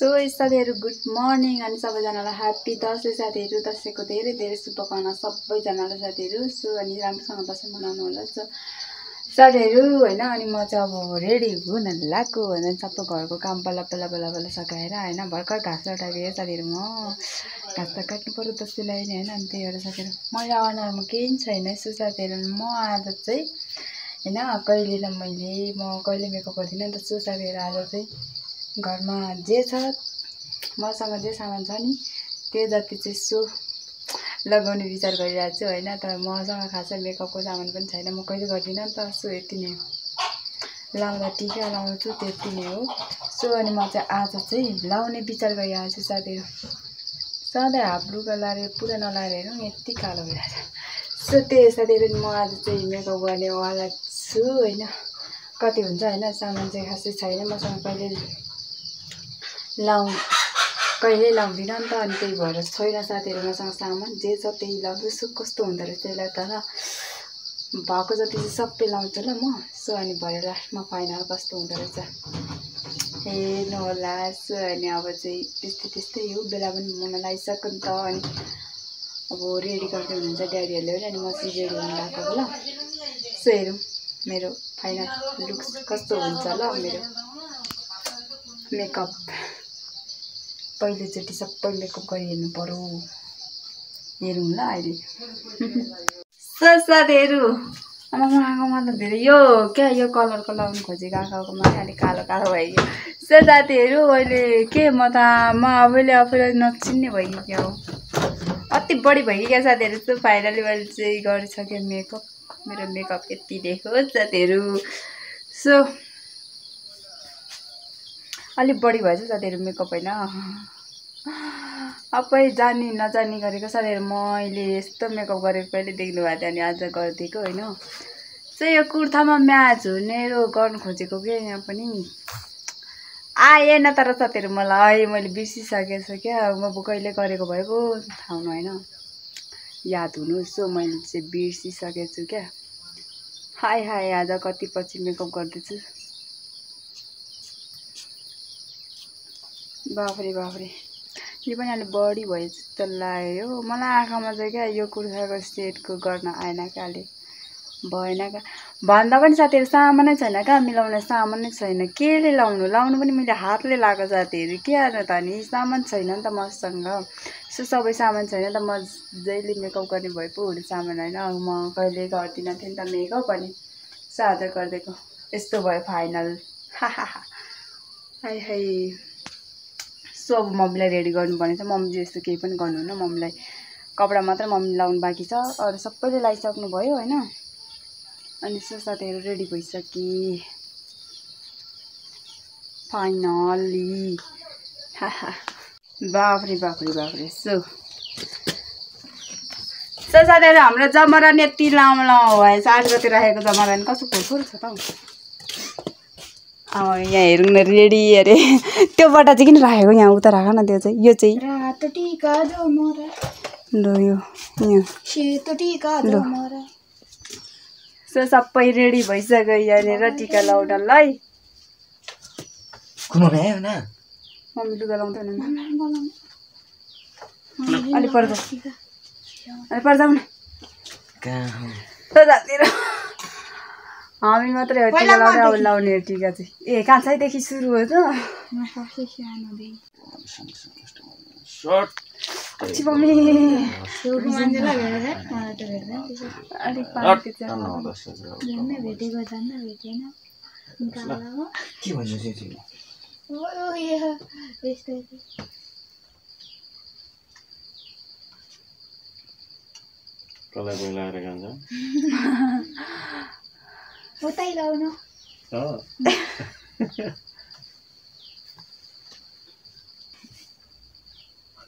So साथीहरु good morning अनि सबैजनालाई ह्यापी दसैँ साथीहरु। दसैँको धेरै धेरै शुभकामना सबैजनालाई साथीहरु। सो अनि राम्रोसँग दसैँ मनाउनु होला। सो साथीहरु हैन अनि म चाहिँ अब रेडी हुन लाग्यो हैन। सबै घरको काम बल्ल बल्ल सकाएर हैन भर्खर घाँस लटाएको साथीहरु। म घाँस त काट्नु पर्यो दसैँलाई नै हैन। अनि त्यही भएर साथीहरु मैले अनुहारमा केही छैन। सो साथीहरु म आज चाहिँ हैन कहिले मेकअप गर्दिनँ नि त। सो साथीहरु आज चाहिँ घरमा जे छ मसँग जे सामान छ नि त्यो जति चाहिँ सो लगाउने विचार गरिरहेको छु हैन। तर मसँग खासै मेकअपको सामान पनि छैन। म कहिले गर्दिनँ नि त। सो यति नै हो, लाउँदा टिका लाउँछु त्यति नै हो। सो अनि म चाहिँ आज चाहिँ लाउने विचार गरिरहेको छु साथीहरु। सधैँ हाफ लुगा लाएर पुरा नलाएर हेरौँ यति कालो भइरहेछ। सो त्यही साथीहरु म आज चाहिँ मेकअप गर्नेवाला छु हैन। कति हुन्छ हैन सामान चाहिँ खासै छैन मसँग। कहिले लाउँदिनँ नि त। अनि त्यही भएर छैन साथीहरु मसँग सामान। जे छ त्यही लाउँछु। कस्तो हुँदो रहेछ यसलाई तर भएको जति चाहिँ सबै लाउँछु ल म। सो अनि भरे लास्टमा फाइनल कस्तो हुँदो रहेछ हेर्नु होला। सो अनि अब चाहिँ त्यस्तै हो। बेला पनि हुन लागिसक्यो नि त। अनि अब रेडी गर्दै हुनुहुन्छ ड्याडीहरूले पनि। अनि म चाहिँ रेडी हुन लाग्यो ल। सो हेरौँ मेरो फाइनल लुक्स कस्तो हुन्छ ल। मेरो मेकअप पहिलोचोटि सबै मेकअप गरी हेर्नु पर्यो। हेरौँ ल अहिले। सो साथीहरु आमामा त धेरै यो क्या यो कलरको लाउनु खोजेको आँखाकोमा अलिक कालो कालो भयो। सो साथीहरु अहिले के म आफैलाई नचिन्ने भयो क्या हो। अति बढी भयो क्या साथीहरु। सो फाइनली मैले चाहिँ गरिसकेँ मेकअप। मेरो मेकअप यति देखो साथीहरु। सो अलिक बढी भएछ साथीहरु मेकअप हैन। अबै जानी नजानी गरेको साथीहरु। मैले यस्तो मेकअप गरेको कहिले देख्नु भएको थियो अनि आज गरिदिएको हैन। सो यो कुर्तामा म्याच हुने गर्नु खोजेको के यहाँ पनि आएन तर साथीहरु मलाई मैले बिर्सिसकेको छु क्या। म कहिले गरेको भएको थाहा हुनु हैन याद हुनु। सो मैले चाहिँ बिर्सिसकेको छु क्या। हाय आज कति पछि मेकअप गर्दैछु। बाफरे यो पनि अलि बढी भयो जस्तो लाग्यो मलाई। आँखामा चाहिँ क्या यो कुर्ताको सेटको गर्न आएन क्या। अलि भएन क्या भन्दा पनि साथीहरु सामानै छैन क्या। मिलाउने सामानै छैन। केले लाउनु पनि मैले हातले लगाएको साथीहरु। के आएर त नि सामान छैन नि त मसँग। सो सबै सामान छैन त म जहिले मेकअप गर्ने भए पो हुने सामान हैन। म कहिले गर्दिनँ थिएँ नि त मेकअप। अनि सो आज गरिदिएको यस्तो भयो फाइनल। हाय सो अब मम्मीलाई रेडी गर्नु पर्ने छ। मम्मी चाहिँ यस्तो केही पनि गर्नुहुन्न। मम्मीलाई कपडा मात्र मम्मी लाउनु बाँकी छ। अरू सबैले लगाइसक्नु भयो हैन। अनि सो साथीहरु रेडी भइसके फाइनली। बाफरे सो साथीहरु हाम्रो जमरान यति लामो भएछ। 8 गते राखेको जमरान कस्तो फुरफुर छ त हौ। यहाँ हेरौँ न रेडी अरे त्योबाट चाहिँ किन राखेको यहाँ उता राख न। त्यो चाहिँ यो चाहिँ रातो टीका जमरा ल यो यहाँ सेतो टीका जमरा। सो सबै रेडी भइसक्यो यहाँनिर टिका लाउनलाई। कुन भ्यायो न मम्मी लुगा लाउँदैन अलि पर जाऊ न कहाँ हो साथीहरु। हामी मात्रै हो टिका लाउने। अब लाउने टिका चाहिँ कहाँ छैदेखि सुरु हो त। कसलाई बोलाएर जान्छ उतै लाउनु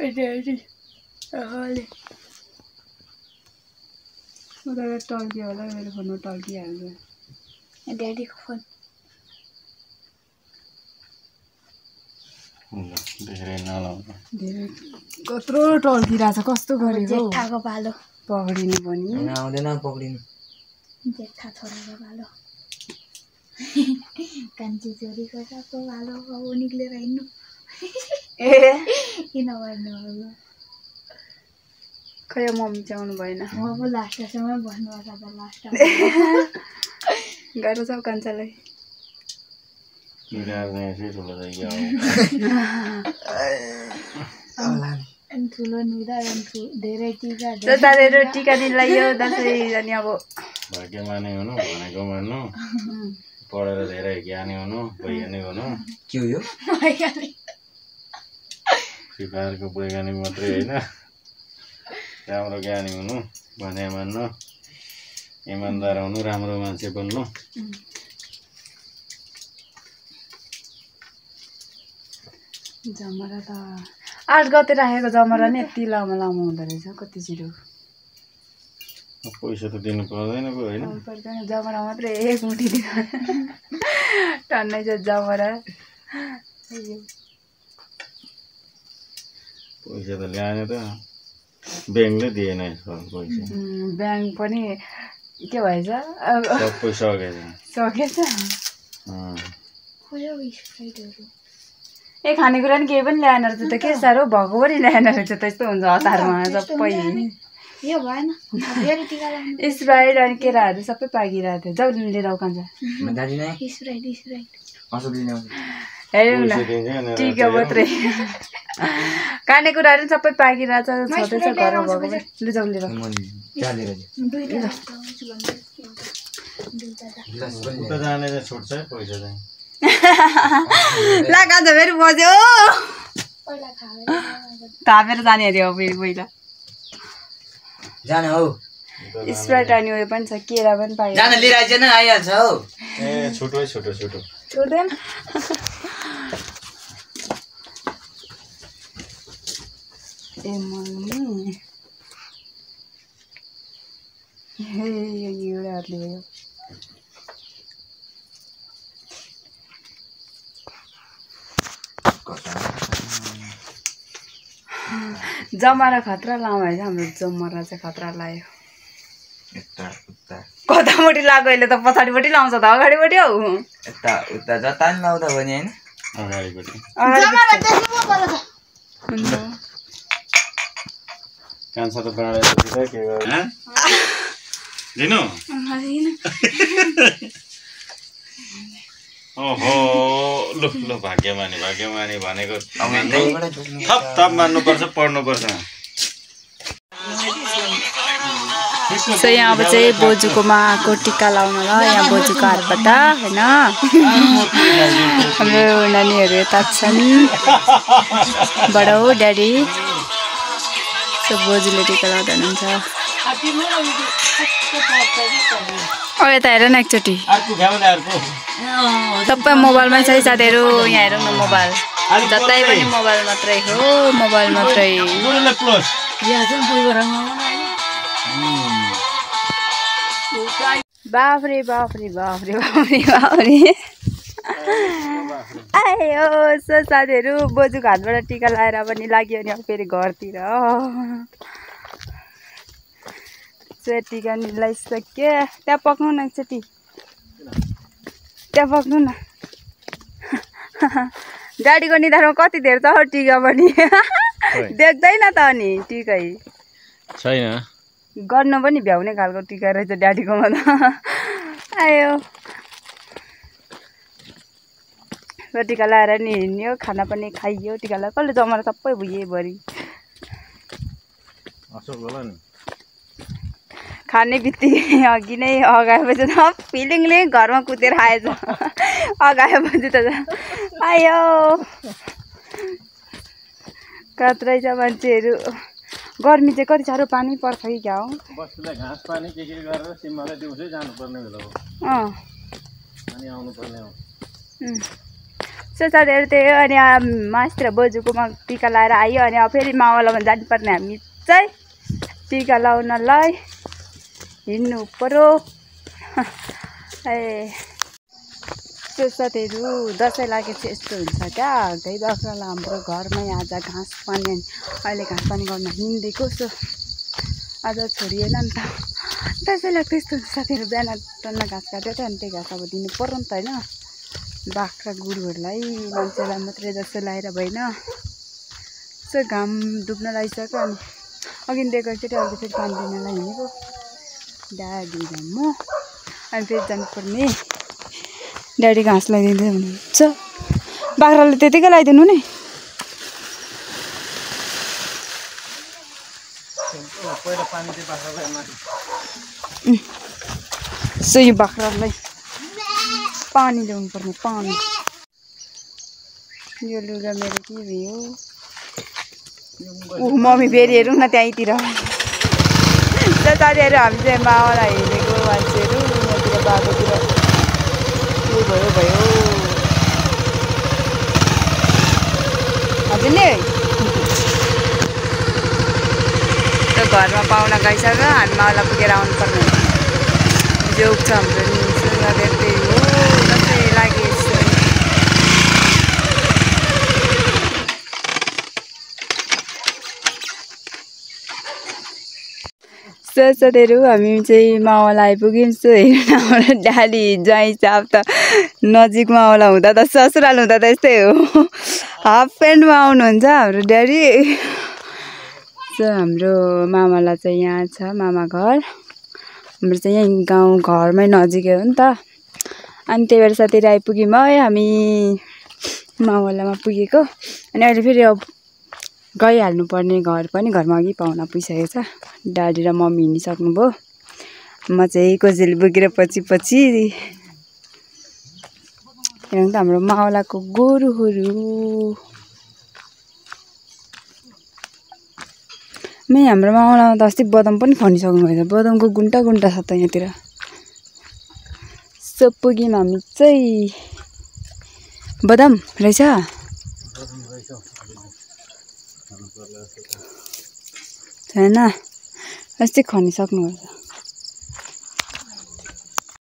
ड्याडी टल्कियो होला मेरो फोनमा टल्किहाल्छ ड्याडीको फोन। धेरै नलाउनु धेरै कत्रो टल्किरहेछ। कस्तो गरेको जेठाको पालो पक्रिनु पनि आउँदैन पक्रिनु। जेठा छोराको पालो कान्छी छोरीको पालो अब निक्लेर हिँड्नु। किन भन्नु खै मम्मी चाहिँ आउनु भएन म पो लास्टसम्म बस्नुपर्छ त लास्ट गाह्रो छ कान्छालाई अनि ठुलो नुदा धेरै टिका साथीहरू टिका दिन लाग्यो दसैँ अनि अब भाग्यमानी हुनु भनेको मान्नु पढेर धेरै ज्ञानी हुनु वैज्ञानिक हुनु के हो यो फ्री फायरको वैज्ञानिक मात्रै होइन राम्रो ज्ञानी हुनु भने मान्नु इमान्दार हुनु राम्रो मान्छे बन्नु जमरा त 8 गते राखेको जमरा नि यति लामो लामो हुँदो रहेछ कति छिटो पैसा त दिनु पर्दैन पो होइन पर्दैन जमरा मात्रै एक मुठी दिन टन्नै छ जमरा पैसा त ल्याएन त ब्याङ्कले दिएन पैसा ब्याङ्क पनि के भएछ सबै सकेछ खोयो स्प्राइटहरु ए खानेकुरा नि केही पनि ल्याएन रहेछ त के साह्रो भएको पनि ल्याएन रहेछ त्यस्तो हुन्छ हतारमा सबै यो भएन फेरि टिका लाउनु स्प्राइट अनि केराहरू सबै पाकिरहेको थियो जाऊ लिएर आऊ कान्छ स्प्राइट हेरौँ न टिका मात्रै खानेकुराहरू सबै पाकिरहेछ छँदैछ घरमा भएको लु जाऊ लिएर उता जाने छुट्छ पैसा चाहिँ ला कान्छ फेरि बज्यो थापेर जाने अरे हो फेरि पहिला जान हौ स्प्राइट अनि उयो पनि छ केरा पनि पायो जान लिएर आइज न आइहाल्छ हौ ए छुटो छोड्दैन ए मम्मी हे यो एउटाहरूले भयो जमरा खतरा लामो है हाम्रो जमरा चाहिँ खतरा लाग्यो कतापट्टि लाग्यो अहिले त पछाडिपट्टि लाउँछ त अगाडिपट्टि हौ यता उता जता नि लाउँदा भने होइन अगाडिपट्टि कान्छ त बाँडेर के गर्नु दिनु ओहो लु लु भाग्यमानी भनेको थप मान्नुपर्छ पढ्नुपर्छ सो यहाँ अब चाहिँ बोजूकोमा आएको टिका लाउन ल यहाँ बोजूको हातबाट होइन हाम्रो नानीहरू यता छन् बडा हो ड्याडी सो बोजूले टिका लाउँदा हुनुहुन्छ यता हेर न एकचोटि सबै मोबाइलमै छ साथीहरू यहाँ हेरौँ न मोबाइल जतै पनि मोबाइल मात्रै हो मोबाइल मात्रै बाफ्रे आयो सो साथीहरू बोजूको हातबाट टिका लगाएर पनि लाग्यो नि अब फेरि घरतिर टिका नि लगाइसक्यो त्यहाँ पक्नु न एकचोटि त्यहाँ पक्नु न ड्याडीको निधारमा कति धेरै छ हौ टिका पनि देख्दैन त अनि टिकै छैन गर्नु पनि भ्याउने खालको टिका रहेछ ड्याडीकोमा त आयो टिका लगाएर नि हिँड्यो खाना पनि खाइयो टिका लगाएर कसले जमरा सबै भुइँभरि खाने बित्तिकै अघि नै अगाएपछि त फिलिङले घरमा कुदेर आएछ अगाएपछि त आयो कत्रै छ मान्छेहरू गर्मी चाहिँ कति साह्रो पानी पर्छ कि क्या हो बस्तीलाई घाँस पानी के गरेर सिम्मालाई दिउँसै जानुपर्ने बेला हो अनि आउनुपर्ने हो सो साथीहरू त्यही हो अनि मास्तिर बोजूकोमा टिका लगाएर आयो अनि अब फेरि मावलमा जानुपर्ने हामी चाहिँ टिका लाउनलाई हिँड्नु पर्यो ए त्यो साथीहरू दसैँ लागेपछि यस्तो हुन्छ क्या गाई बाख्रालाई हाम्रो घरमै आज घाँस पानी अहिले घाँस पानी गर्न हिँडिदिएको सो आज छोडिएन नि त दसैँलाई त्यस्तो हुन्छ साथीहरू बिहान टन्न घाँस काट्यो थियो अनि त्यही घाँस अब दिनु पर्यो नि त होइन बाख्रा गुरुहरूलाई मान्छेलाई मात्रै जस्तो लगाएर भएन घाम डुब्न लागिसक्यो अनि अघि दिएको एकचोटि अर्को फेरि पानी दिनलाई हिँडेको ड्याडी र म अनि फेरि जानुपर्ने ड्याडी घाँस लगाइदिँदै हुनुहुन्छ बाख्राले त्यतिकै लगाइदिनु नि पहिला पानी चाहिँ बाख्रालाई माथि सो यो बाख्रालाई पानी ल्याउनु पर्ने पानी यो लुगा मेरो के भयो मम्मी फेरि हेरौँ न त्यहीँतिर साथीहरू हामी चाहिँ मावालाई हेरेको मान्छेहरू यहाँतिर बाटोतिर के भयो हजुर नि त्यो घरमा पाहुना गइसक्यो हामी मावालाई पुगेर आउनुपर्ने जोक छ हाम्रो नि त्यही हो जस्तै लाग्यो साथीहरू हामी चाहिँ मावला आइपुग्यौँ सो हेर्नु हाम्रो ड्याडी ज्वाइँ चाप त नजिक मावला हुँदा त ससुराल हुँदा त यस्तै हो हाफ प्यान्टमा आउनुहुन्छ हाम्रो ड्याडी सो हाम्रो मामालाई चाहिँ यहाँ छ मामा घर हाम्रो चाहिँ यहीँ गाउँ घरमै नजिकै हो नि त अनि त्यही भएर साथीहरू आइपुग्यौँ है हामी मावलामा पुगेको अनि अहिले फेरि अब गइहाल्नु पर्ने घर पनि घरमा अघि पाहुना पुगिसकेको छ ड्याडी र मम्मी हिँडिसक्नुभयो म चाहिँ कोजेली बोकेर पछि हेरौँ त हाम्रो मावलाको गोरुहरू हाम्रो मावलामा त अस्ति बदाम पनि खनिसक्नु भएछ बदामको गुन्टा छ त यहाँतिर सो पुग्यौँ हामी चाहिँ बदाम रहेछ छैन अस्ति खनिसक्नु भएछ